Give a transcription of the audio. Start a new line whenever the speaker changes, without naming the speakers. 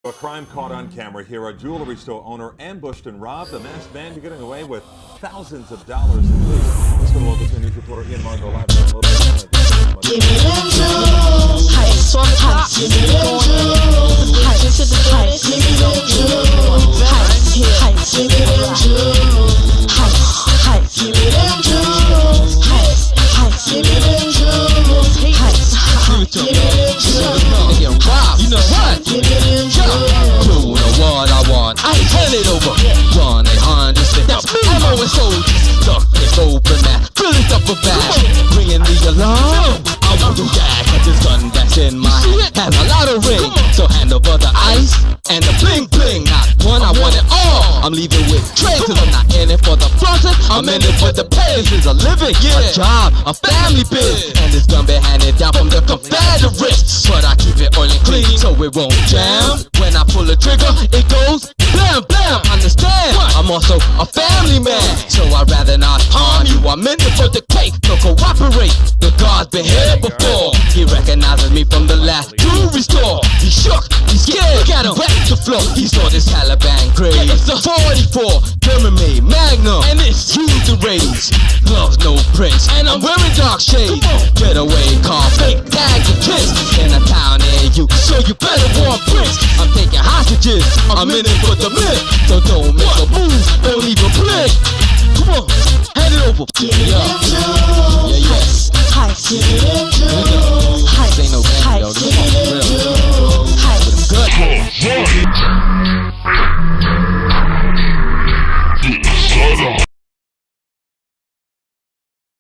A crime caught on camera here. A jewelry store owner ambushed and robbed a masked man getting away with thousands of dollars in loot. Let's go to local 10 News reporter Ian Margot live from Little
Give me them jewels. Heights, heights, give me them jewels. Heights to the heights, give me them jewels. Heights, heights, give me them jewels. Heights, heights, give me them jewels. Heights, heights, give me them jewels. Heights, heights, give me them jewels.
You know what?
Give me them
Do
jewels.
what I want. I turn it over. 1-800 That's me. I'm always soldiers. Duck it open now. Fill it up a bag. Ringing the alarm. I want to gag. Cause this gun that's in my hand has a lot of ring. So hand over the ice and the bling bling. Not one, I want it all. I'm leaving with trade cause I'm not in it for the flaunting. I'm in it for the pay. This is a living, a job, a family biz. And this gun been handed down from the Confederates. But I keep it oil and clean so it won't jam. When I pull the trigger, it goes blam blam. Understand? I'm also a family man, so I'd rather not harm you. I'm in it for the cake, so cooperate. The God's been here before. He recognizes me from the last jewelry store. He shook, he's scared, look at him, back to floor. He saw this Taliban grade. It's a 44, German made Magnum, and it's huge the rage. Gloves no prints, and I'm wearing dark shades. Getaway car, fake tags and kids. In a town near you, so you better warn Prince. I'm taking hostages, I'm in it for the myth. So don't make a move, don't even blink. Come on, hand it over.
Give me them jewels.
Yeah, yeah.
Heights, give me them